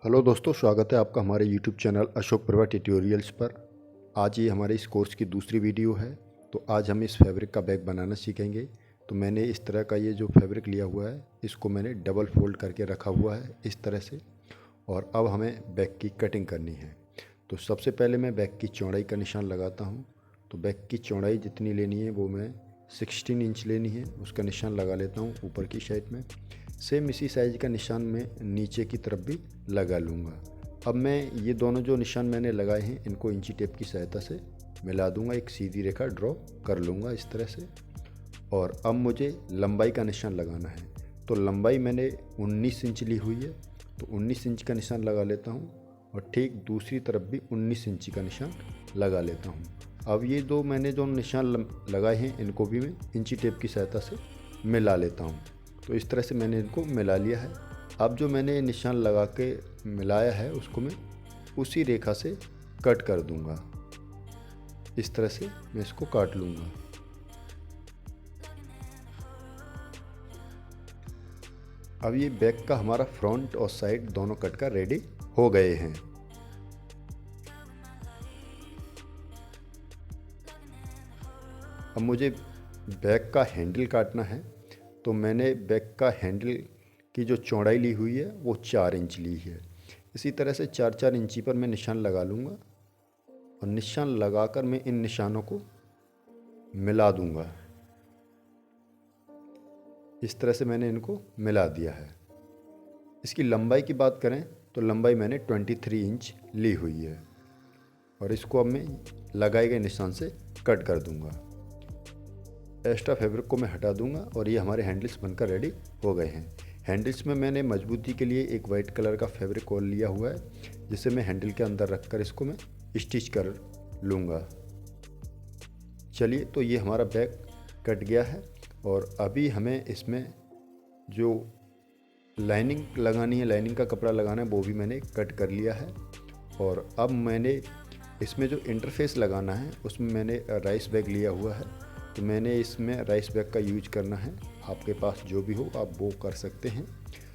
Hello दोस्तों, स्वागत है आपका हमारे YouTube channel Ashok Prabha tutorials पर। आज ये हमारे इस कोर्स की दूसरी वीडियो है। तो आज हम इस फैब्रिक का बैग बनाना सीखेंगे। तो मैंने इस तरह का ये जो फैब्रिक लिया हुआ है, इसको मैंने डबल फोल्ड करके रखा हुआ है इस तरह से। और अब हमें बैग की कटिंग करनी है। तो सबसे पहले मैं बैग की चौड़ाई का निशान लगाता हूँ। तो बैग की चौड़ाई जितनी लेनी है वो मैं 16 इंच लेनी है, उसका निशान लगा लेता हूँ ऊपर की साइड में। सेम इसी साइज़ का निशान मैं नीचे की तरफ भी लगा लूँगा। अब मैं ये दोनों जो निशान मैंने लगाए हैं इनको इंची टेप की सहायता से मिला दूँगा, एक सीधी रेखा ड्रॉ कर लूँगा इस तरह से। और अब मुझे लंबाई का निशान लगाना है। तो लंबाई मैंने 19 इंच ली हुई है, तो 19 इंच का निशान लगा लेता हूँ। और ठीक दूसरी तरफ भी 19 इंची का निशान लगा लेता हूँ। अब ये दो मैंने जो निशान लगाए हैं इनको भी मैं इंची टेप की सहायता से मिला लेता हूँ। तो इस तरह से मैंने इनको मिला लिया है। अब जो मैंने निशान लगा के मिलाया है उसको मैं उसी रेखा से कट कर दूंगा। इस तरह से मैं इसको काट लूँगा। अब ये बैक का हमारा फ्रंट और साइड दोनों कट कर रेडी हो गए हैं। अब मुझे बैक का हैंडल काटना है। तो मैंने बैक का हैंडल की जो चौड़ाई ली हुई है वो 4 इंच ली है। इसी तरह से 4-4 इंची पर मैं निशान लगा लूँगा। और निशान लगाकर मैं इन निशानों को मिला दूँगा। इस तरह से मैंने इनको मिला दिया है। इसकी लंबाई की बात करें तो लंबाई मैंने 23 इंच ली हुई है। और इसको अब मैं लगाए गए निशान से कट कर दूँगा। एक्स्ट्रा फैब्रिक को मैं हटा दूंगा और ये हमारे हैंडल्स बनकर रेडी हो गए हैं। हैंडल्स में मैंने मजबूती के लिए एक वाइट कलर का फैब्रिक और लिया हुआ है, जिसे मैं हैंडल के अंदर रखकर इसको मैं स्टिच कर लूँगा। चलिए, तो ये हमारा बैग कट गया है। और अभी हमें इसमें जो लाइनिंग लगानी है, लाइनिंग का कपड़ा लगाना है, वो भी मैंने कट कर लिया है। और अब मैंने इसमें जो इंटरफेस लगाना है उसमें मैंने राइस बैग लिया हुआ है। तो मैंने इसमें राइस बैग का यूज करना है। आपके पास जो भी हो आप वो कर सकते हैं।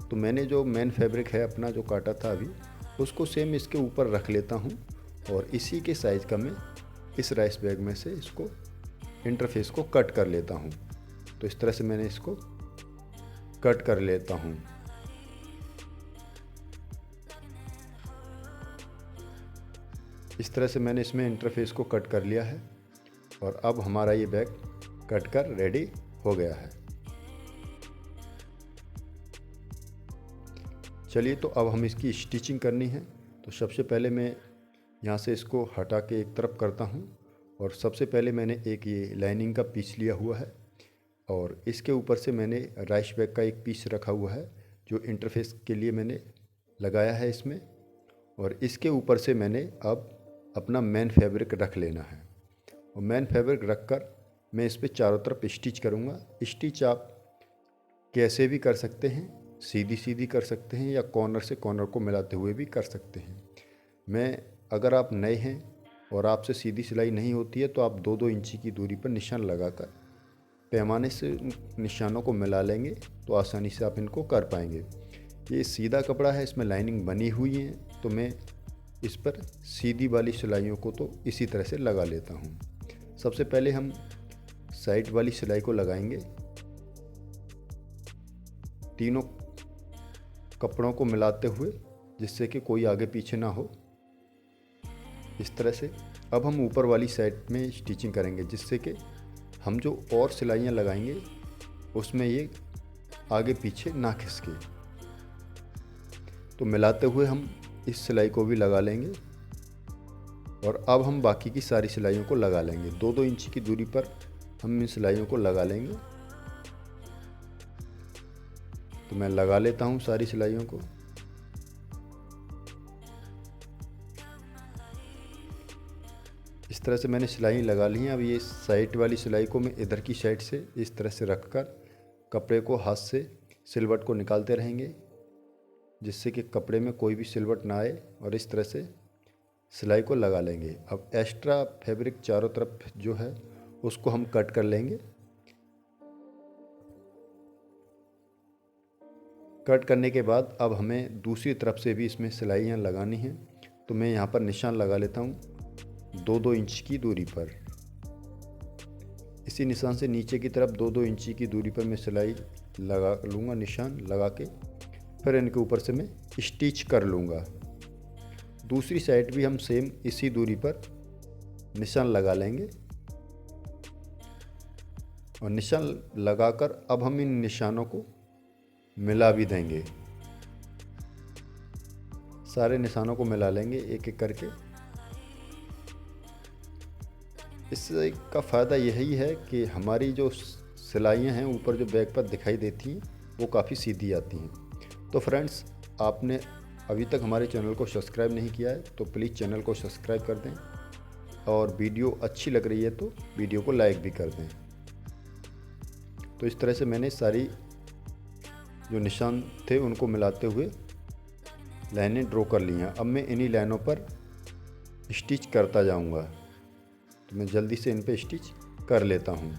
तो मैंने जो मेन फैब्रिक है अपना जो काटा था अभी, उसको सेम इसके ऊपर रख लेता हूँ। और इसी के साइज़ का मैं इस राइस बैग में से इसको इंटरफेस को कट कर लेता हूँ। तो इस तरह से मैंने इसको कट कर लेता हूँ। इस तरह से मैंने इसमें इंटरफेस को कट कर लिया है। और अब हमारा ये बैग कट कर रेडी हो गया है। चलिए, तो अब हम इसकी स्टिचिंग करनी है। तो सबसे पहले मैं यहाँ से इसको हटा के एक तरफ करता हूँ। और सबसे पहले मैंने एक ये लाइनिंग का पीस लिया हुआ है। और इसके ऊपर से मैंने राइस बैग का एक पीस रखा हुआ है जो इंटरफेस के लिए मैंने लगाया है इसमें। और इसके ऊपर से मैंने अब अपना मेन फैब्रिक रख लेना है। और मेन फैब्रिक रख कर मैं इस पर चारों तरफ स्टिच करूँगा। स्टिच आप कैसे भी कर सकते हैं, सीधी सीधी कर सकते हैं या कॉर्नर से कॉर्नर को मिलाते हुए भी कर सकते हैं। अगर आप नए हैं और आपसे सीधी सिलाई नहीं होती है तो आप 2-2 इंची की दूरी पर निशान लगाकर पैमाने से निशानों को मिला लेंगे तो आसानी से आप इनको कर पाएंगे। ये सीधा कपड़ा है, इसमें लाइनिंग बनी हुई है, तो मैं इस पर सीधी वाली सिलाइयों को तो इसी तरह से लगा लेता हूँ। सबसे पहले हम साइड वाली सिलाई को लगाएंगे, तीनों कपड़ों को मिलाते हुए, जिससे कि कोई आगे पीछे ना हो। इस तरह से अब हम ऊपर वाली साइड में स्टिचिंग करेंगे, जिससे कि हम जो और सिलाइयाँ लगाएंगे उसमें ये आगे पीछे ना खिसके। तो मिलाते हुए हम इस सिलाई को भी लगा लेंगे। और अब हम बाकी की सारी सिलाइयों को लगा लेंगे। 2-2 इंच की दूरी पर हम इन सिलाइयों को लगा लेंगे। तो मैं लगा लेता हूँ सारी सिलाइयों को। इस तरह से मैंने सिलाई लगा ली हैं। अब ये साइड वाली सिलाई को मैं इधर की साइड से इस तरह से रखकर कपड़े को हाथ से सिलवट को निकालते रहेंगे, जिससे कि कपड़े में कोई भी सिलवट ना आए। और इस तरह से सिलाई को लगा लेंगे। अब एक्स्ट्रा फैब्रिक चारों तरफ जो है उसको हम कट कर लेंगे। कट करने के बाद अब हमें दूसरी तरफ से भी इसमें सिलाइयाँ लगानी हैं। तो मैं यहाँ पर निशान लगा लेता हूँ 2-2 इंच की दूरी पर। इसी निशान से नीचे की तरफ 2-2 इंच की दूरी पर मैं सिलाई लगा लूँगा, निशान लगा के फिर इनके ऊपर से मैं स्टिच कर लूँगा। दूसरी साइड भी हम सेम इसी दूरी पर निशान लगा लेंगे और निशान लगाकर अब हम इन निशानों को मिला भी देंगे। सारे निशानों को मिला लेंगे एक एक करके। इससे का फ़ायदा यही है कि हमारी जो सिलाइयाँ हैं ऊपर जो बैक पर दिखाई देती हैं वो काफ़ी सीधी आती हैं। तो फ्रेंड्स, आपने अभी तक हमारे चैनल को सब्सक्राइब नहीं किया है तो प्लीज़ चैनल को सब्सक्राइब कर दें, और वीडियो अच्छी लग रही है तो वीडियो को लाइक भी कर दें। तो इस तरह से मैंने सारी जो निशान थे उनको मिलाते हुए लाइनें ड्रॉ कर ली हैं। अब मैं इन्हीं लाइनों पर स्टिच करता जाऊंगा। तो मैं जल्दी से इन पे स्टिच कर लेता हूं।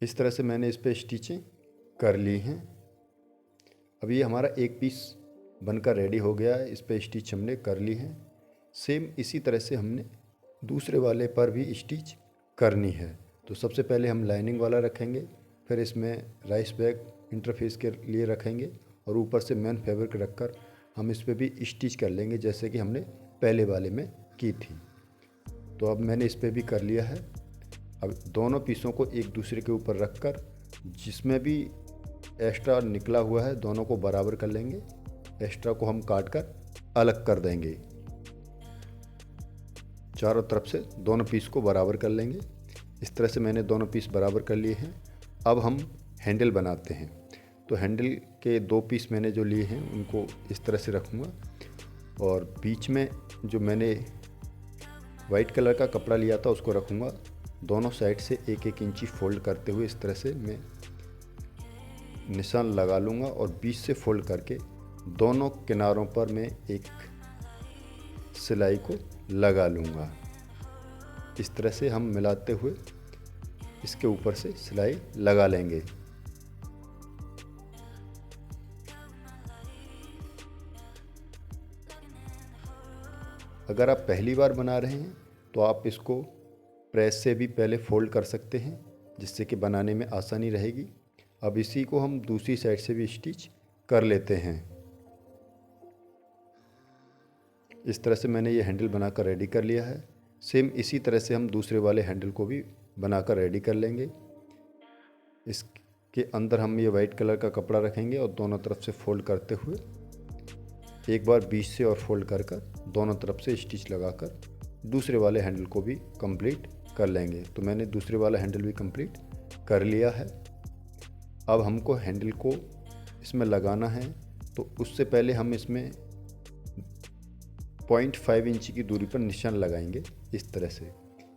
इस तरह से मैंने इस पे स्टिचें कर ली हैं। अब ये हमारा एक पीस बनकर रेडी हो गया है। इस पे स्टिच हमने कर ली है। सेम इसी तरह से हमने दूसरे वाले पर भी स्टिच करनी है। तो सबसे पहले हम लाइनिंग वाला रखेंगे, फिर इसमें राइस बैग इंटरफेस के लिए रखेंगे और ऊपर से मेन फैब्रिक रखकर हम इस पे भी स्टिच कर लेंगे जैसे कि हमने पहले वाले में की थी। तो अब मैंने इस पे भी कर लिया है। अब दोनों पीसों को एक दूसरे के ऊपर रखकर जिसमें भी एक्स्ट्रा निकला हुआ है दोनों को बराबर कर लेंगे। एक्स्ट्रा को हम काट कर अलग कर देंगे। चारों तरफ से दोनों पीस को बराबर कर लेंगे। इस तरह से मैंने दोनों पीस बराबर कर लिए हैं। अब हम हैंडल बनाते हैं। तो हैंडल के 2 पीस मैंने जो लिए हैं उनको इस तरह से रखूँगा और बीच में जो मैंने वाइट कलर का कपड़ा लिया था उसको रखूँगा। दोनों साइड से 1-1 इंची फोल्ड करते हुए इस तरह से मैं निशान लगा लूँगा और बीच से फोल्ड करके दोनों किनारों पर मैं एक सिलाई को लगा लूँगा। इस तरह से हम मिलाते हुए इसके ऊपर से सिलाई लगा लेंगे। अगर आप पहली बार बना रहे हैं तो आप इसको प्रेस से भी पहले फोल्ड कर सकते हैं जिससे कि बनाने में आसानी रहेगी। अब इसी को हम दूसरी साइड से भी स्टिच कर लेते हैं। इस तरह से मैंने ये हैंडल बनाकर रेडी कर लिया है। सेम इसी तरह से हम दूसरे वाले हैंडल को भी बनाकर रेडी कर लेंगे। इसके अंदर हम ये वाइट कलर का कपड़ा रखेंगे और दोनों तरफ से फोल्ड करते हुए एक बार बीच से और फोल्ड कर दोनों तरफ से स्टिच लगाकर दूसरे वाले हैंडल को भी कंप्लीट कर लेंगे। तो मैंने दूसरे वाला हैंडल भी कंप्लीट कर लिया है। अब हमको हैंडल को इसमें लगाना है तो उससे पहले हम इसमें 0.5 इंच की दूरी पर निशान लगाएंगे इस तरह से,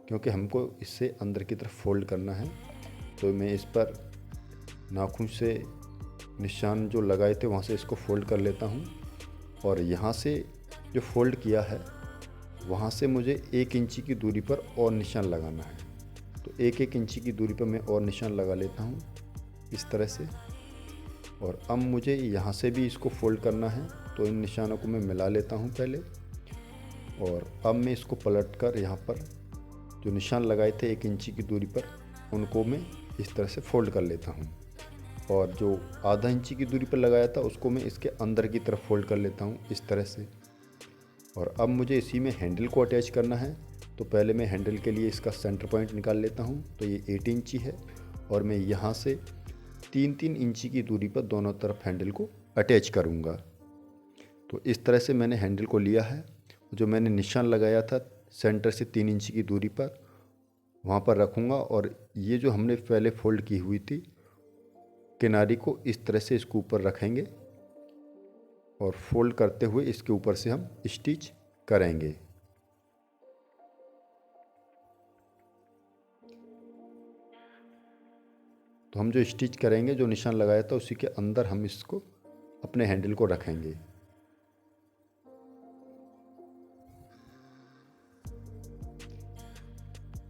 क्योंकि हमको इससे अंदर की तरफ फोल्ड करना है। तो मैं इस पर नाखून से निशान जो लगाए थे वहाँ से इसको फोल्ड कर लेता हूँ और यहाँ से जो फोल्ड किया है वहाँ से मुझे 1 इंची की दूरी पर और निशान लगाना है। तो 1-1 इंची की दूरी पर मैं और निशान लगा लेता हूँ इस तरह से। और अब मुझे यहाँ से भी इसको फोल्ड करना है तो इन निशानों को मैं मिला लेता हूँ पहले। और अब मैं इसको पलट कर यहाँ पर जो निशान लगाए थे 1 इंची की दूरी पर उनको मैं इस तरह से फोल्ड कर लेता हूँ। और जो आधा इंची की दूरी पर लगाया था उसको मैं इसके अंदर की तरफ फोल्ड कर लेता हूँ इस तरह से। और अब मुझे इसी में हैंडल को अटैच करना है। तो पहले मैं हैंडल के लिए इसका सेंटर पॉइंट निकाल लेता हूँ। तो ये 8 इंची है और मैं यहाँ से 3-3 इंची की दूरी पर दोनों तरफ हैंडल को अटैच करूँगा। तो इस तरह से मैंने हैंडल को लिया है। जो मैंने निशान लगाया था सेंटर से 3 इंची की दूरी पर वहाँ पर रखूँगा और ये जो हमने पहले फोल्ड की हुई थी किनारी को इस तरह से इसके ऊपर रखेंगे और फोल्ड करते हुए इसके ऊपर से हम स्टिच करेंगे। तो हम जो स्टिच करेंगे, जो निशान लगाया था उसी के अंदर हम इसको अपने हैंडल को रखेंगे।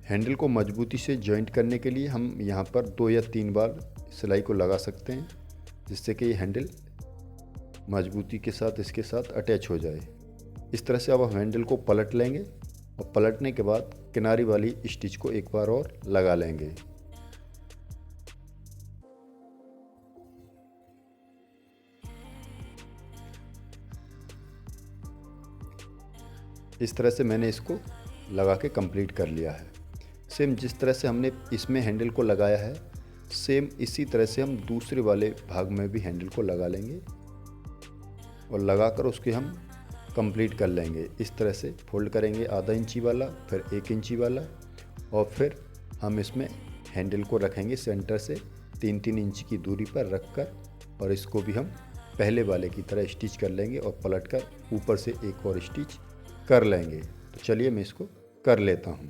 हैंडल को मजबूती से जॉइंट करने के लिए हम यहाँ पर 2 या 3 बार सिलाई को लगा सकते हैं, जिससे कि ये हैंडल मजबूती के साथ इसके साथ अटैच हो जाए। इस तरह से अब हम हैंडल को पलट लेंगे और पलटने के बाद किनारी वाली स्टिच को एक बार और लगा लेंगे। इस तरह से मैंने इसको लगा के कंप्लीट कर लिया है। सेम जिस तरह से हमने इसमें हैंडल को लगाया है, सेम इसी तरह से हम दूसरे वाले भाग में भी हैंडल को लगा लेंगे और लगाकर उसके हम कंप्लीट कर लेंगे। इस तरह से फोल्ड करेंगे, आधा इंची वाला, फिर 1 इंची वाला, और फिर हम इसमें हैंडल को रखेंगे सेंटर से 3-3 इंच की दूरी पर रखकर, और इसको भी हम पहले वाले की तरह स्टिच कर लेंगे और पलटकर ऊपर से एक और स्टिच कर लेंगे। तो चलिए मैं इसको कर लेता हूँ।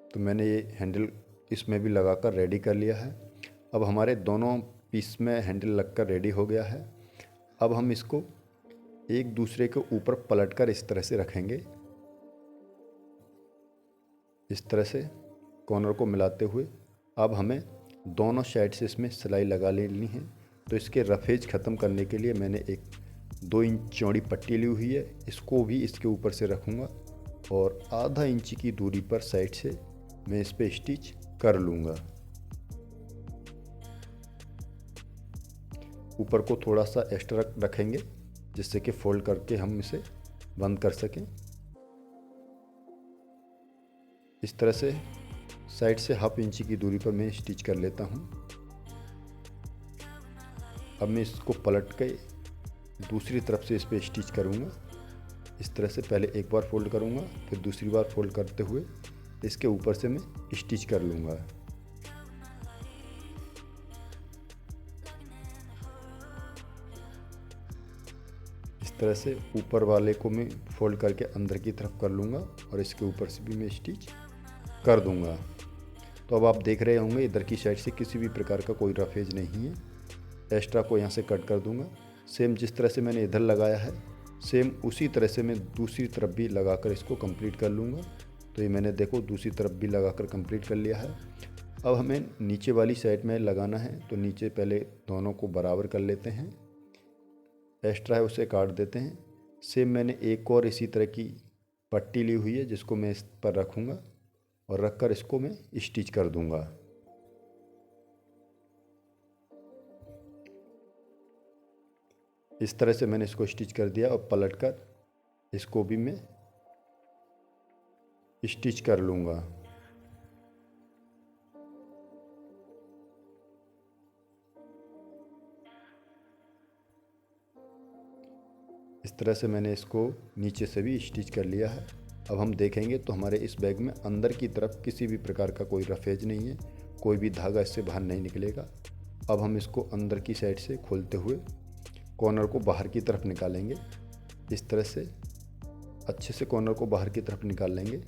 तो मैंने ये हैंडल इसमें भी लगाकर रेडी कर लिया है। अब हमारे दोनों पीस में हैंडल लगकर रेडी हो गया है। अब हम इसको एक दूसरे के ऊपर पलटकर इस तरह से रखेंगे। इस तरह से कॉर्नर को मिलाते हुए अब हमें दोनों साइड से इसमें सिलाई लगा लेनी है। तो इसके रफेज ख़त्म करने के लिए मैंने एक 2 इंच चौड़ी पट्टी ली हुई है, इसको भी इसके ऊपर से रखूँगा और आधा इंच की दूरी पर साइड से मैं इस पे स्टिच कर लूँगा। ऊपर को थोड़ा सा एक्स्ट्रा रखेंगे, जिससे कि फोल्ड करके हम इसे बंद कर सकें। इस तरह से साइड से ½ इंच की दूरी पर मैं स्टिच कर लेता हूँ। अब मैं इसको पलट के दूसरी तरफ से इस पर स्टिच करूँगा। इस तरह से पहले एक बार फोल्ड करूँगा, फिर दूसरी बार फोल्ड करते हुए इसके ऊपर से मैं स्टिच कर लूँगा। इस तरह से ऊपर वाले को मैं फोल्ड करके अंदर की तरफ कर लूँगा और इसके ऊपर से भी मैं स्टिच कर दूँगा। तो अब आप देख रहे होंगे इधर की साइड से किसी भी प्रकार का कोई रफेज नहीं है। एक्स्ट्रा को यहाँ से कट कर दूँगा। सेम जिस तरह से मैंने इधर लगाया है, सेम उसी तरह से मैं दूसरी तरफ भी लगाकर इसको कंप्लीट कर लूँगा। तो ये मैंने देखो दूसरी तरफ भी लगाकर कंप्लीट कर लिया है। अब हमें नीचे वाली साइड में लगाना है, तो नीचे पहले दोनों को बराबर कर लेते हैं। एक्स्ट्रा है उसे काट देते हैं। सेम मैंने एक और इसी तरह की पट्टी ली हुई है, जिसको मैं इस पर रखूँगा और रखकर इसको मैं स्टिच कर दूँगा। इस तरह से मैंने इसको स्टिच कर दिया और पलटकर इसको भी मैं स्टिच कर लूँगा। इस तरह से मैंने इसको नीचे से भी स्टिच कर लिया है। अब हम देखेंगे तो हमारे इस बैग में अंदर की तरफ किसी भी प्रकार का कोई रफेज नहीं है, कोई भी धागा इससे बाहर नहीं निकलेगा। अब हम इसको अंदर की साइड से खोलते हुए कॉर्नर को बाहर की तरफ निकालेंगे। इस तरह से अच्छे से कॉर्नर को बाहर की तरफ निकाल लेंगे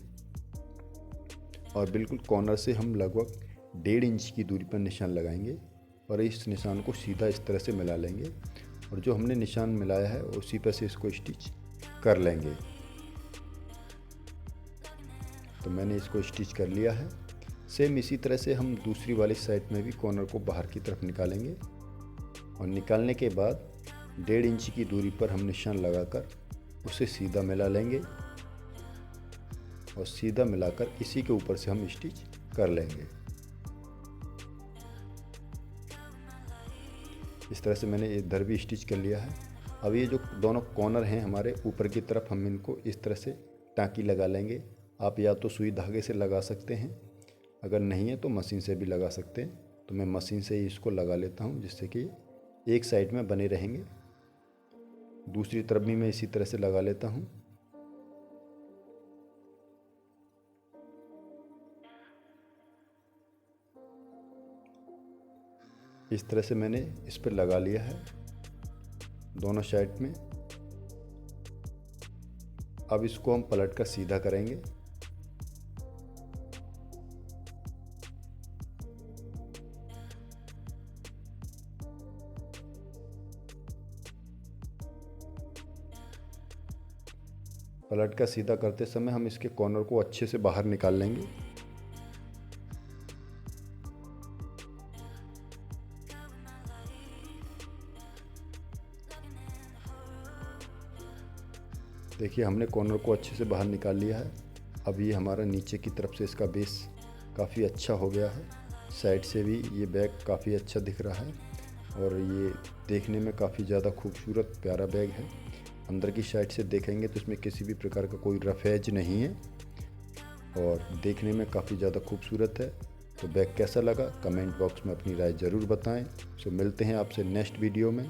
और बिल्कुल कॉर्नर से हम लगभग 1.5 इंच की दूरी पर निशान लगाएंगे और इस निशान को सीधा इस तरह से मिला लेंगे और जो हमने निशान मिलाया है उसी पर से इसको स्टिच कर लेंगे। तो मैंने इसको स्टिच कर लिया है। सेम इसी तरह से हम दूसरी वाली साइड में भी कॉर्नर को बाहर की तरफ निकालेंगे और निकालने के बाद 1.5 इंच की दूरी पर हम निशान लगाकर उसे सीधा मिला लेंगे और सीधा मिलाकर इसी के ऊपर से हम स्टिच कर लेंगे। इस तरह से मैंने इधर भी स्टिच कर लिया है। अब ये जो दोनों कॉर्नर हैं हमारे ऊपर की तरफ, हम इनको इस तरह से टाँकी लगा लेंगे। आप या तो सुई धागे से लगा सकते हैं, अगर नहीं है तो मशीन से भी लगा सकते हैं। तो मैं मशीन से ही इसको लगा लेता हूँ, जिससे कि एक साइड में बने रहेंगे। दूसरी तरफ भी मैं इसी तरह से लगा लेता हूँ। इस तरह से मैंने इस पर लगा लिया है दोनों साइड में। अब इसको हम पलट कर सीधा करेंगे। पलट का सीधा करते समय हम इसके कॉर्नर को अच्छे से बाहर निकाल लेंगे। देखिए हमने कॉर्नर को अच्छे से बाहर निकाल लिया है। अब ये हमारा नीचे की तरफ से इसका बेस काफ़ी अच्छा हो गया है। साइड से भी ये बैग काफ़ी अच्छा दिख रहा है और ये देखने में काफ़ी ज़्यादा खूबसूरत प्यारा बैग है। अंदर की साइड से देखेंगे तो इसमें किसी भी प्रकार का कोई रफ एज नहीं है और देखने में काफ़ी ज़्यादा खूबसूरत है। तो बैग कैसा लगा कमेंट बॉक्स में अपनी राय ज़रूर बताएं। सो मिलते हैं आपसे नेक्स्ट वीडियो में।